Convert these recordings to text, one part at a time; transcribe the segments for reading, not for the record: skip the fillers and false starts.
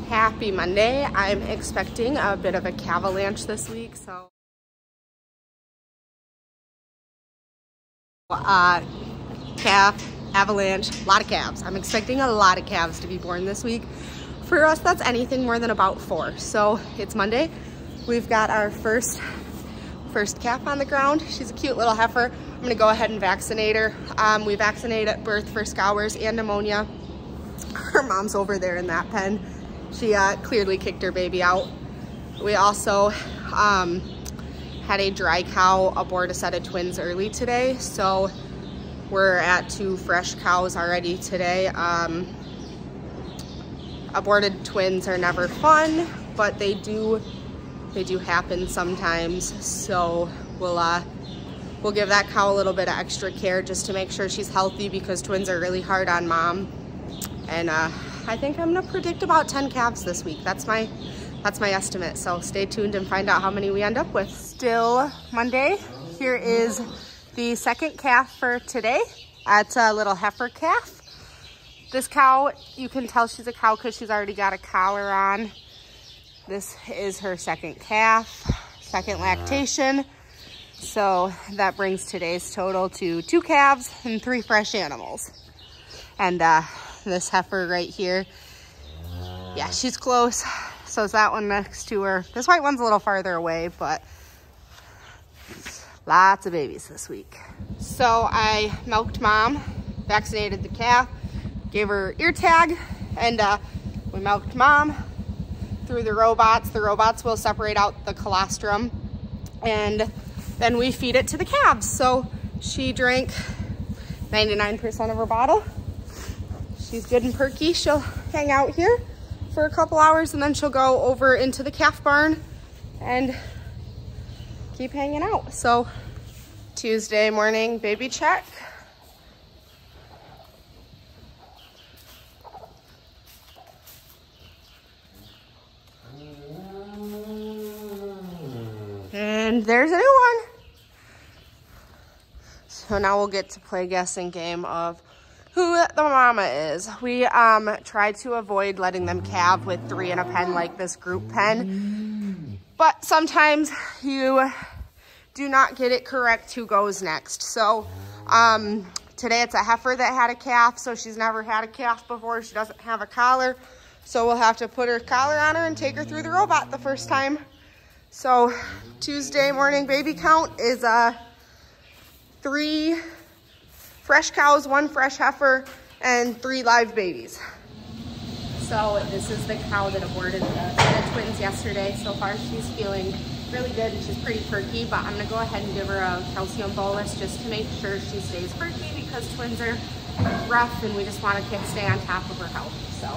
Happy Monday. I'm expecting a bit of a Calvalanche this week, so calf, avalanche, a lot of calves. I'm expecting a lot of calves to be born this week. For us, that's anything more than about 4. So it's Monday. We've got our first calf on the ground. She's a cute little heifer. I'm gonna go ahead and vaccinate her. We vaccinate at birth for scours and pneumonia. Her mom's over there in that pen. She clearly kicked her baby out. We also had a dry cow abort a set of twins early today, so we're at 2 fresh cows already today. Aborted twins are never fun, but they do happen sometimes. So we'll give that cow a little bit of extra care just to make sure she's healthy, because twins are really hard on mom. And I think I'm gonna predict about 10 calves this week. That's my estimate. So stay tuned and find out how many we end up with. Still Monday. Here is the second calf for today. It's a little heifer calf. This cow, you can tell she's a cow because she's already got a collar on. This is her second calf, second lactation. So that brings today's total to 2 calves and 3 fresh animals. And this heifer right here, yeah, she's close. So is that one next to her. This white one's a little farther away, but lots of babies this week. So I milked mom, vaccinated the calf, gave her ear tag, and we milked mom through the robots. The robots will separate out the colostrum, and then we feed it to the calves. So she drank 99% of her bottle. She's good and perky. She'll hang out here for a couple hours, and then she'll go over into the calf barn and keep hanging out. So Tuesday morning baby check. And there's a new one. So now we'll get to play guessing game of who the mama is. We try to avoid letting them calve with 3 in a pen like this group pen. But sometimes you do not get it correct who goes next. So today it's a heifer that had a calf, so she's never had a calf before. She doesn't have a collar. So we'll have to put her collar on her and take her through the robot the first time. So Tuesday morning baby count is 3 fresh cows, 1 fresh heifer, and 3 live babies. So this is the cow that aborted the twins yesterday. So far she's feeling really good and she's pretty perky, but I'm gonna go ahead and give her a calcium bolus just to make sure she stays perky, because twins are rough and we just want to stay on top of her health. So.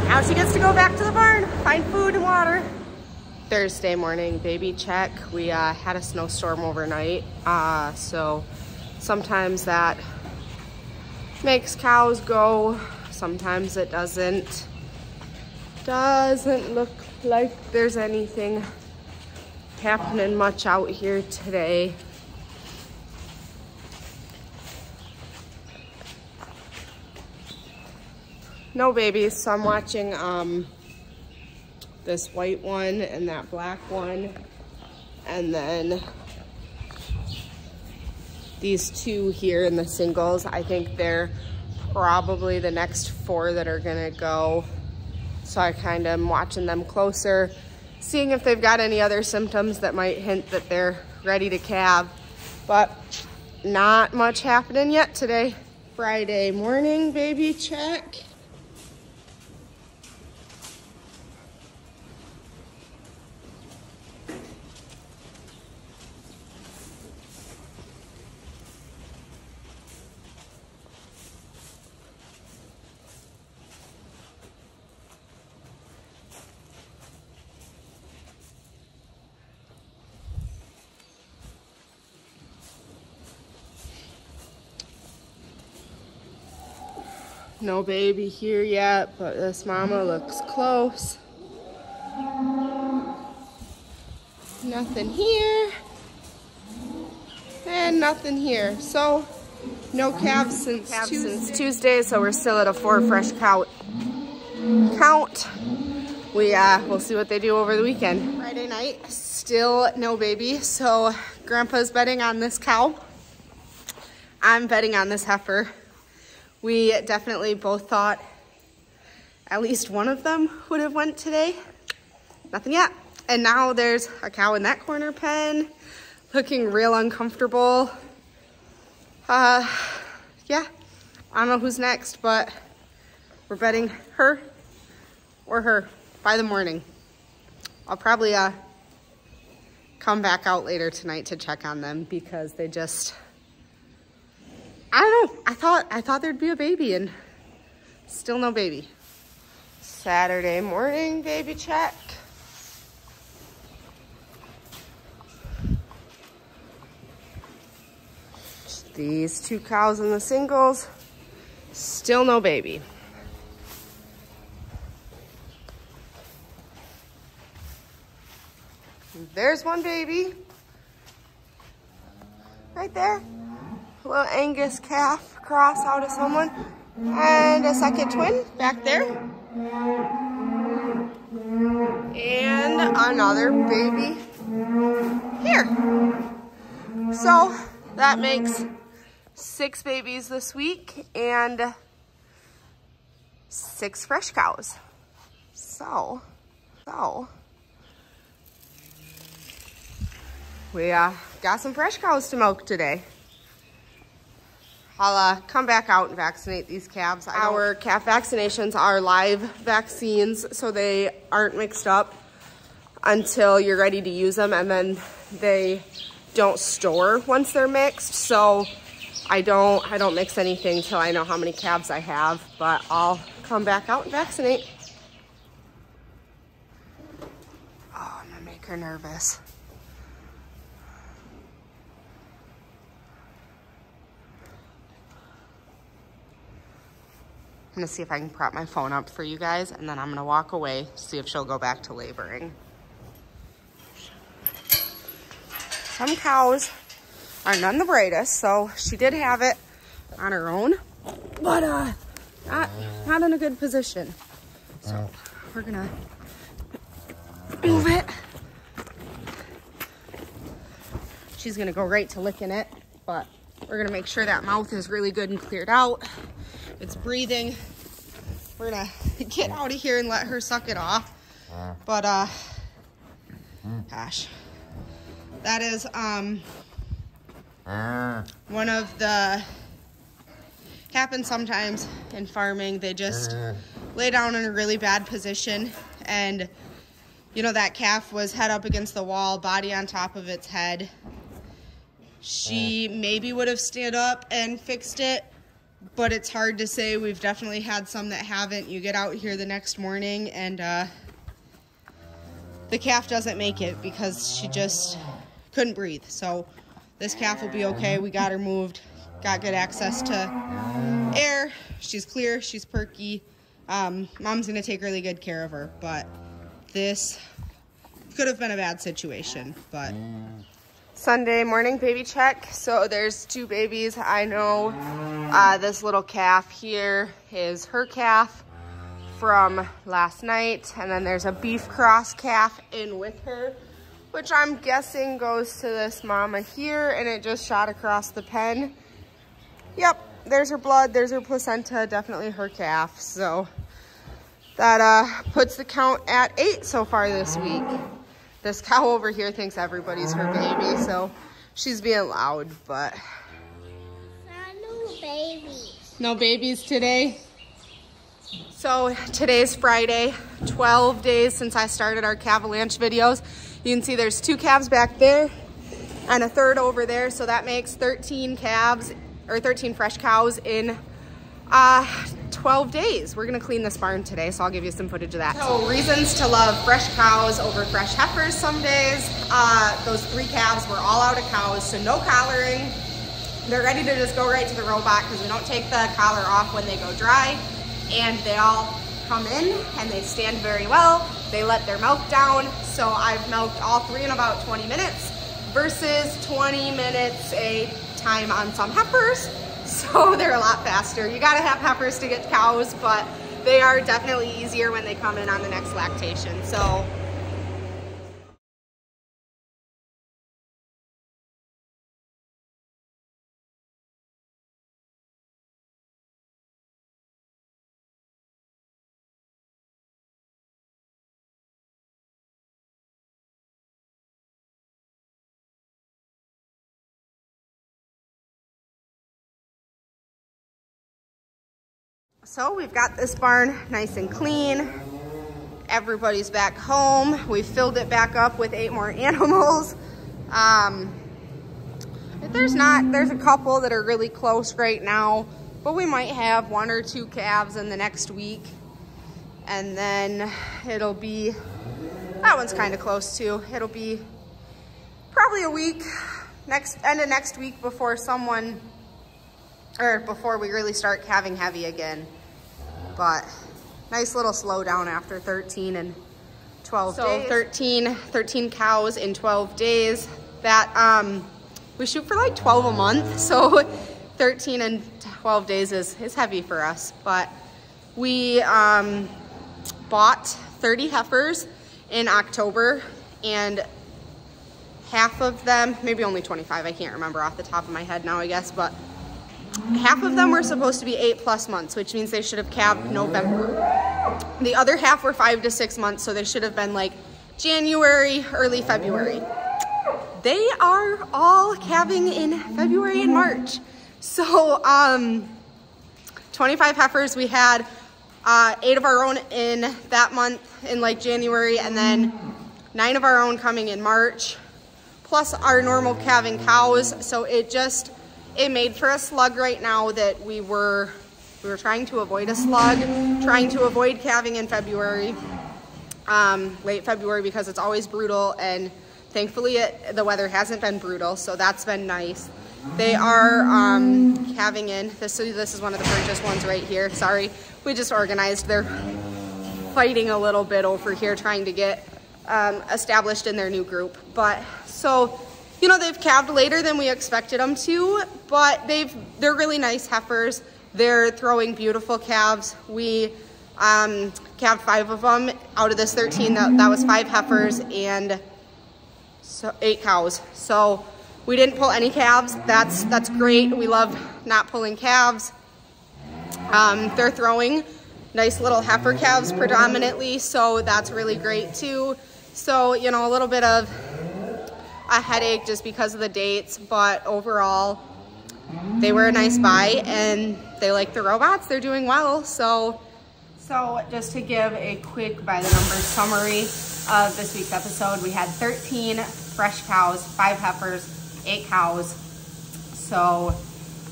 Now she gets to go back to the barn, find food and water. Thursday morning baby check. We had a snowstorm overnight, so sometimes that makes cows go, sometimes it doesn't. Doesn't look like there's anything happening much out here today. No babies, so I'm watching this white one and that black one, and then these 2 here in the singles. I think they're probably the next 4 that are gonna go. So I kind of am watching them closer, seeing if they've got any other symptoms that might hint that they're ready to calve. But not much happening yet today. Friday morning baby check. No baby here yet, but this mama looks close. Nothing here. And nothing here. So, no calves since Tuesday, so we're still at a 4 fresh cow count. We'll see what they do over the weekend. Friday night, still no baby, so Grandpa's betting on this cow. I'm betting on this heifer. We definitely both thought at least one of them would have went today. Nothing yet. And now there's a cow in that corner pen, looking real uncomfortable. Yeah, I don't know who's next, but we're betting her or her by the morning. I'll probably come back out later tonight to check on them because they just, I don't know. I thought there'd be a baby and still no baby. Saturday morning baby check. These 2 cows in the singles, still no baby. There's one baby right there. A little Angus calf cross out of someone. And a second twin back there. And another baby here. So that makes 6 babies this week and 6 fresh cows. So we got some fresh cows to milk today. I'll come back out and vaccinate these calves. Our calf vaccinations are live vaccines, so they aren't mixed up until you're ready to use them, and then they don't store once they're mixed. So I don't mix anything till I know how many calves I have, but I'll come back out and vaccinate. Oh, I'm gonna make her nervous. I'm gonna see if I can prop my phone up for you guys, and then I'm gonna walk away, see if she'll go back to laboring. Some cows are none the brightest, so she did have it on her own, but not in a good position. So we're gonna move it. She's gonna go right to licking it, but we're gonna make sure that mouth is really good and cleared out. It's breathing. We're gonna get out of here and let her suck it off. But gosh, that is one of the, happens sometimes in farming. They just lay down in a really bad position, and you know, that calf was head up against the wall, body on top of its head. She maybe would have stood up and fixed it, but it's hard to say. We've definitely had some that haven't. You get out here the next morning and the calf doesn't make it because she just couldn't breathe. So this calf will be okay. We got her moved, got good access to air. She's clear, she's perky. Mom's gonna take really good care of her, but this could have been a bad situation. But Sunday morning baby check. So there's 2 babies. I know this little calf here is her calf from last night, and then there's a beef cross calf in with her, which I'm guessing goes to this mama here, and it just shot across the pen. Yep, there's her blood, there's her placenta, definitely her calf. So that puts the count at 8 so far this week. This cow over here thinks everybody's her baby, so she's being loud, but. No babies. No babies today? So today's Friday, 12 days since I started our Calvalanche videos. You can see there's 2 calves back there and a third over there. So that makes 13 calves or 13 fresh cows in 12 days. We're gonna clean this barn today, so I'll give you some footage of that. So reasons to love fresh cows over fresh heifers some days. Those 3 calves were all out of cows, so no collaring. They're ready to just go right to the robot because we don't take the collar off when they go dry. And they all come in and they stand very well. They let their milk down. So I've milked all 3 in about 20 minutes versus 20 minutes a time on some heifers. So they're a lot faster. You gotta have heifers to get cows, but they are definitely easier when they come in on the next lactation. So. So we've got this barn nice and clean. Everybody's back home. We've filled it back up with 8 more animals. There's a couple that are really close right now, but we might have 1 or 2 calves in the next week. And then it'll be, that one's kind of close too. It'll be probably a week, end of next week before before we really start calving heavy again. But nice little slowdown after 13 and 12 days. 13 cows in 12 days. That we shoot for like 12 a month, so 13 and 12 days is heavy for us. But we bought 30 heifers in October, and half of them, maybe only 25, I can't remember off the top of my head now, I guess, but half of them were supposed to be 8+ months, which means they should have calved November. The other half were 5 to 6 months, so they should have been like January, early February. They are all calving in February and March. So 25 heifers, we had 8 of our own in that month in like January, and then 9 of our own coming in March, plus our normal calving cows. So it made for a slug right now that we were trying to avoid a slug, trying to avoid calving in February, late February, because it's always brutal, and thankfully the weather hasn't been brutal, so that's been nice. They are calving in. This is one of the purchased ones right here. Sorry, we just organized. They're fighting a little bit over here, trying to get established in their new group. But so, you know, they've calved later than we expected them to, but they're really nice heifers. They're throwing beautiful calves. We calved 5 of them out of this 13. That was 5 heifers and 8 cows. So we didn't pull any calves. That's great. We love not pulling calves. They're throwing nice little heifer calves predominantly, so that's really great too. So, you know, a little bit of a headache just because of the dates, but overall they were a nice buy and they like the robots. They're doing well. So just to give a quick by the numbers summary of this week's episode, we had 13 fresh cows, 5 heifers, 8 cows. So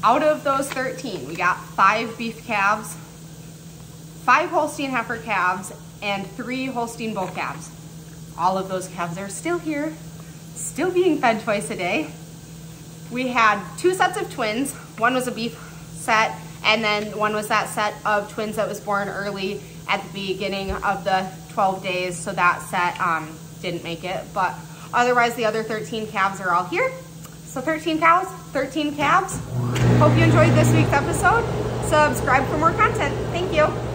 out of those 13, we got 5 beef calves, 5 Holstein heifer calves, and 3 Holstein bull calves. All of those calves are still here, still being fed twice a day. We had 2 sets of twins. One was a beef set, and then one was that set of twins that was born early at the beginning of the 12 days. So that set didn't make it, but otherwise the other 13 calves are all here. So 13 cows, 13 calves. Hope you enjoyed this week's episode. Subscribe for more content. Thank you.